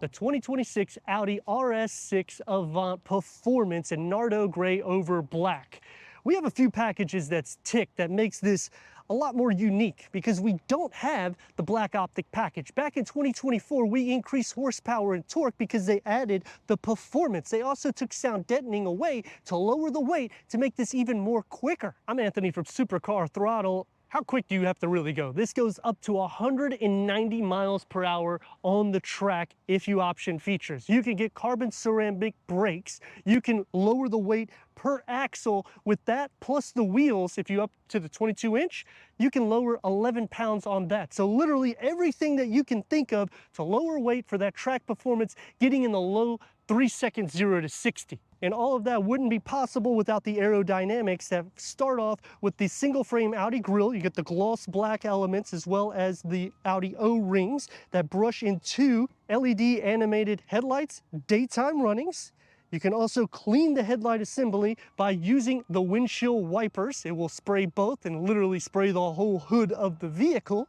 The 2026 Audi RS6 Avant Performance in Nardo Gray over black. We have a few packages that's ticked that makes this a lot more unique because we don't have the black optic package. Back in 2024, we increased horsepower and torque because they added the performance. They also took sound deadening away to lower the weight to make this even more quicker. I'm Anthony from Supercar Throttle. How quick do you have to really go? This goes up to 190 miles per hour on the track if you option features. You can get carbon ceramic brakes. You can lower the weight per axle with that, plus the wheels. If you up to the 22-inch, you can lower 11 pounds on that. So literally everything that you can think of to lower weight for that track performance, getting in the low 3 seconds 0 to 60. And all of that wouldn't be possible without the aerodynamics that start off with the single frame Audi grille. You get the gloss black elements as well as the Audi O-rings that brush into LED animated headlights, daytime runnings. You can also clean the headlight assembly by using the windshield wipers. It will spray both and literally spray the whole hood of the vehicle.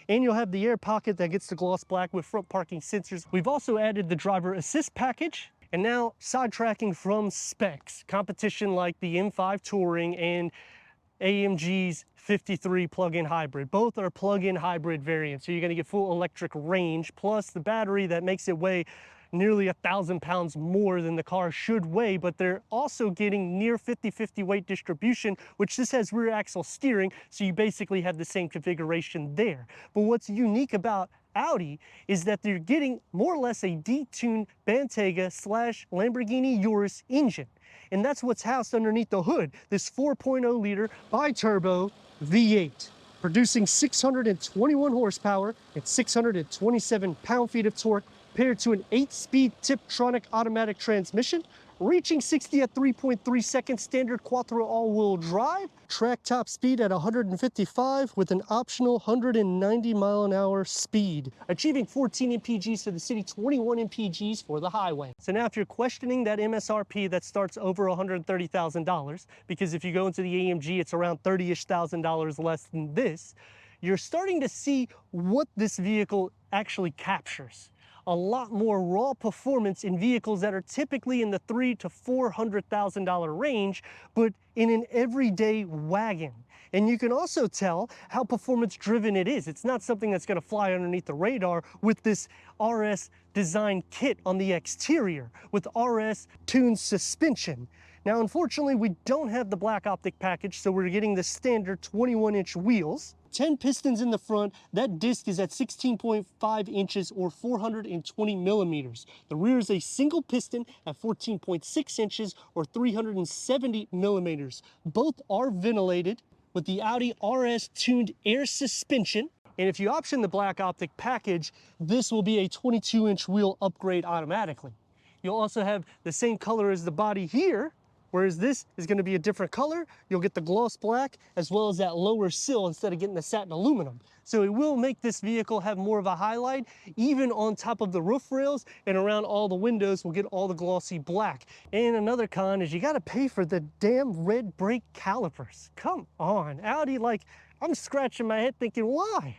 And you'll have the air pocket that gets the gloss black with front parking sensors. We've also added the driver assist package. And now sidetracking from specs, competition like the M5 Touring and AMG's 53 plug-in hybrid. Both are plug-in hybrid variants. So you're gonna get full electric range, plus the battery that makes it weigh nearly 1,000 pounds more than the car should weigh, but they're also getting near 50-50 weight distribution, which this has rear axle steering, so you basically have the same configuration there. But what's unique about Audi is that they're getting more or less a detuned Bentayga / Lamborghini Urus engine. And that's what's housed underneath the hood, this 4.0 liter bi-turbo V8, producing 621 horsepower and 627 pound-feet of torque, paired to an 8-speed Tiptronic automatic transmission, reaching 60 at 3.3 seconds standard quattro all-wheel drive, track top speed at 155 with an optional 190 mile an hour speed, achieving 14 mpgs for the city, 21 mpgs for the highway. So now if you're questioning that MSRP that starts over $130,000, because if you go into the AMG, it's around $30-ish thousand less than this, you're starting to see what this vehicle actually captures. A lot more raw performance in vehicles that are typically in the $300,000 to $400,000 range, but in an everyday wagon. And you can also tell how performance driven it is. It's not something that's gonna fly underneath the radar with this RS design kit on the exterior with RS tuned suspension. Now, unfortunately, we don't have the black optic package, so we're getting the standard 21-inch wheels. 10 pistons in the front. That disc is at 16.5 inches or 420 millimeters. The rear is a single piston at 14.6 inches or 370 millimeters. Both are ventilated with the Audi RS tuned air suspension. And if you option the black optic package, this will be a 22-inch wheel upgrade automatically. You'll also have the same color as the body here, whereas this is going to be a different color. You'll get the gloss black as well as that lower sill instead of getting the satin aluminum. So it will make this vehicle have more of a highlight, even on top of the roof rails and around all the windows. We'll get all the glossy black. And another con is you got to pay for the damn red brake calipers. Come on, Audi, like, I'm scratching my head thinking, why?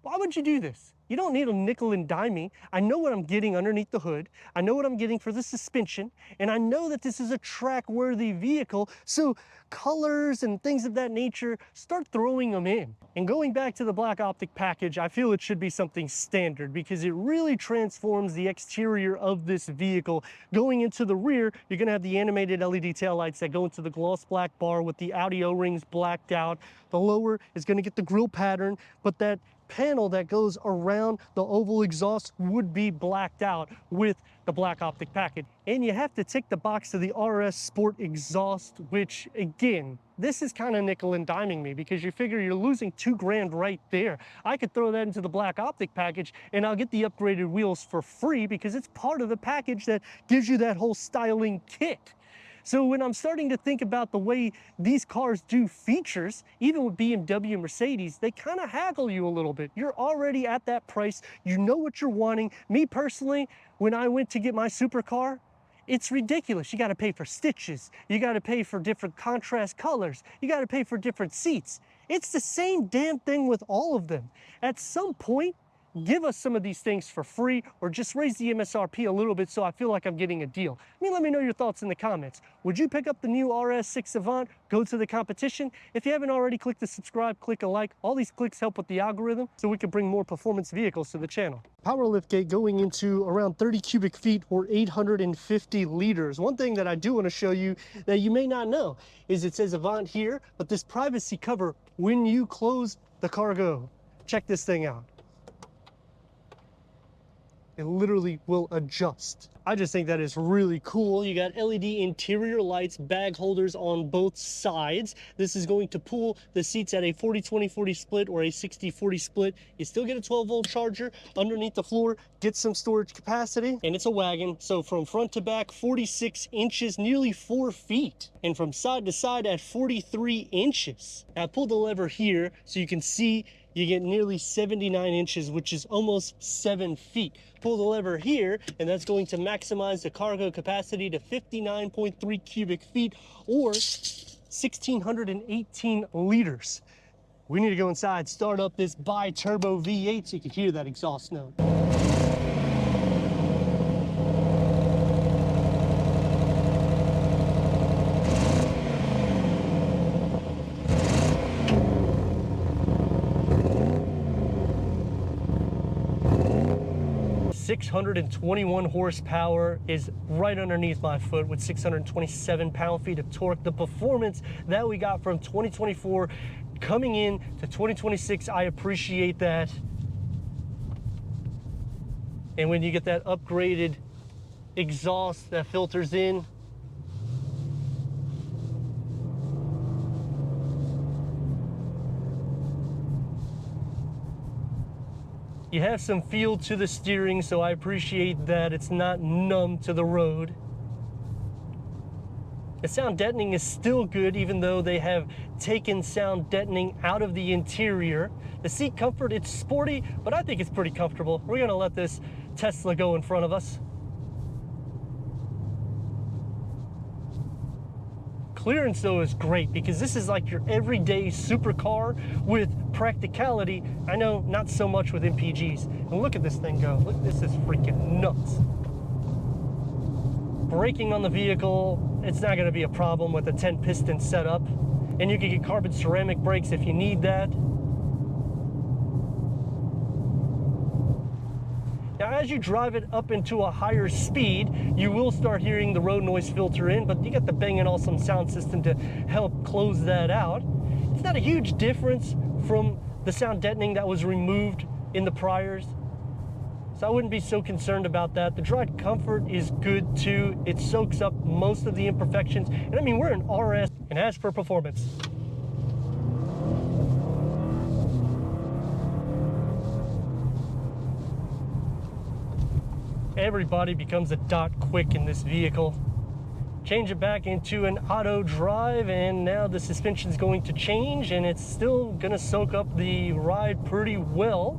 Why would you do this? You don't need a nickel and dime me. I know what I'm getting underneath the hood. I know what I'm getting for the suspension. And I know that this is a track-worthy vehicle. So colors and things of that nature, start throwing them in. And going back to the black optic package, I feel it should be something standard because it really transforms the exterior of this vehicle. Going into the rear, you're gonna have the animated LED taillights that go into the gloss black bar with the Audi O-rings blacked out. The lower is gonna get the grille pattern, but that panel that goes around the oval exhaust would be blacked out with the black optic package. And you have to tick the box to the RS Sport exhaust, which again, this is kind of nickel and diming me because you figure you're losing $2,000 right there. I could throw that into the black optic package and I'll get the upgraded wheels for free because it's part of the package that gives you that whole styling kit. So when I'm starting to think about the way these cars do features, even with BMW and Mercedes, they kind of haggle you a little bit. You're already at that price. You know what you're wanting. Me personally, when I went to get my supercar, it's ridiculous. You got to pay for stitches. You got to pay for different contrast colors. You got to pay for different seats. It's the same damn thing with all of them. At some point, give us some of these things for free or just raise the MSRP a little bit so I feel like I'm getting a deal. Let me know your thoughts in the comments. Would you pick up the new RS6 Avant, go to the competition? If you haven't already, click the subscribe, click a like. All these clicks help with the algorithm so we can bring more performance vehicles to the channel. Power liftgate going into around 30 cubic feet or 850 liters. One thing that I do want to show you that you may not know is it says Avant here, but this privacy cover, when you close the cargo, check this thing out. It literally will adjust. I just think that is really cool. You got LED interior lights, bag holders on both sides. This is going to pull the seats at a 40-20-40 split or a 60-40 split. You still get a 12-volt charger underneath the floor, get some storage capacity, and it's a wagon. So from front to back, 46 inches, nearly 4 feet. And from side to side at 43 inches. Now pull the lever here so you can see you get nearly 79 inches, which is almost 7 feet. Pull the lever here, and that's going to maximize the cargo capacity to 59.3 cubic feet or 1,618 liters. We need to go inside, start up this bi-turbo V8 so you can hear that exhaust note. 621 horsepower is right underneath my foot with 627 pound-feet of torque. The performance that we got from 2024 coming in to 2026, I appreciate that. And when you get that upgraded exhaust that filters in, you have some feel to the steering, so I appreciate that. It's not numb to the road. The sound deadening is still good, even though they have taken sound deadening out of the interior. The seat comfort, it's sporty, but I think it's pretty comfortable. We're gonna let this Tesla go in front of us. Clearance though is great because this is like your everyday supercar with practicality. I know not so much with MPGs. And look at this thing go. Look, this is freaking nuts. Braking on the vehicle, it's not going to be a problem with a 10-piston setup. And you can get carbon ceramic brakes if you need that. Now, as you drive it up into a higher speed, you will start hearing the road noise filter in, but you got the Bang & Olufsen sound system to help close that out. It's not a huge difference from the sound deadening that was removed in the priors, so I wouldn't be so concerned about that. The drive comfort is good too. It soaks up most of the imperfections, and I mean, we're an RS, and as for performance, everybody becomes a dot quick in this vehicle. Change it back into an auto drive, and now the suspension is going to change, and it's still going to soak up the ride pretty well.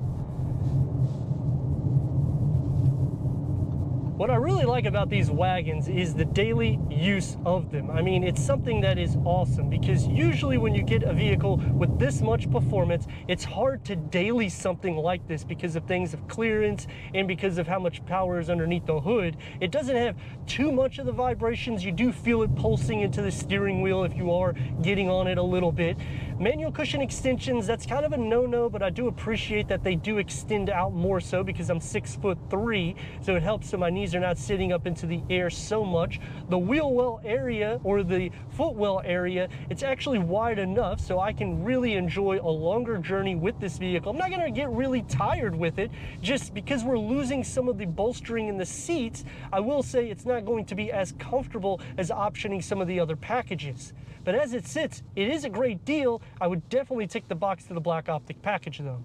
What I really like about these wagons is the daily use of them. I mean, it's something that is awesome because usually when you get a vehicle with this much performance, it's hard to daily something like this because of things of clearance and because of how much power is underneath the hood. It doesn't have too much of the vibrations. You do feel it pulsing into the steering wheel if you are getting on it a little bit. Manual cushion extensions, that's kind of a no-no, but I do appreciate that they do extend out more so because I'm 6'3", so it helps so my knees are not sitting up into the air so much. The wheel well area or the footwell area, it's actually wide enough so I can really enjoy a longer journey with this vehicle. I'm not gonna get really tired with it just because we're losing some of the bolstering in the seats. I will say it's not going to be as comfortable as optioning some of the other packages. But as it sits, it is a great deal. I would definitely take the box to the black optic package though.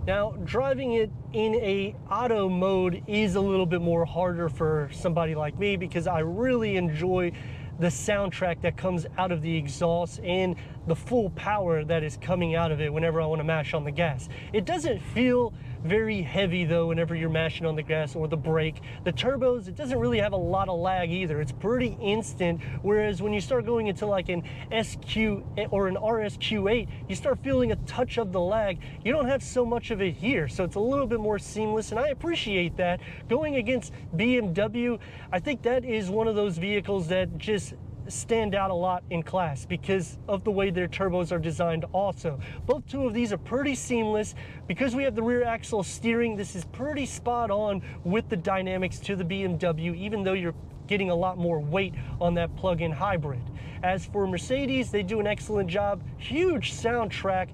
Now, driving it in a auto mode is a little bit more harder for somebody like me because I really enjoy the soundtrack that comes out of the exhaust and the full power that is coming out of it whenever I want to mash on the gas. It doesn't feel very heavy though whenever you're mashing on the gas or the brake. The turbos, it doesn't really have a lot of lag either. It's pretty instant, whereas when you start going into like an SQ or an RSQ8, you start feeling a touch of the lag. You don't have so much of it here, so it's a little bit more seamless, and I appreciate that. Going against BMW, I think that is one of those vehicles that just stand out a lot in class because of the way their turbos are designed also. Both two of these are pretty seamless. Because we have the rear axle steering, this is pretty spot on with the dynamics to the BMW, even though you're getting a lot more weight on that plug-in hybrid. As for Mercedes, they do an excellent job. Huge soundtrack.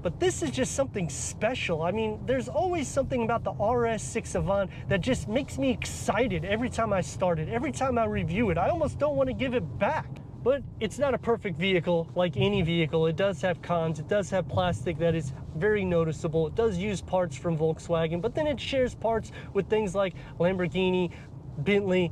But this is just something special. I mean, there's always something about the RS6 Avant that just makes me excited every time I start it, every time I review it. I almost don't want to give it back. But it's not a perfect vehicle like any vehicle. It does have cons. It does have plastic that is very noticeable. It does use parts from Volkswagen, but then it shares parts with things like Lamborghini, Bentley.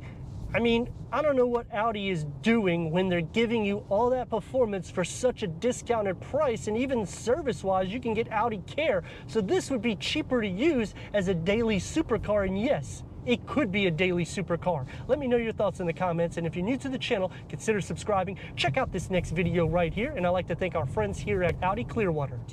I mean, I don't know what Audi is doing when they're giving you all that performance for such a discounted price, and even service-wise, you can get Audi Care. So this would be cheaper to use as a daily supercar, and yes, it could be a daily supercar. Let me know your thoughts in the comments, and if you're new to the channel, consider subscribing. Check out this next video right here, and I'd like to thank our friends here at Audi Clearwater.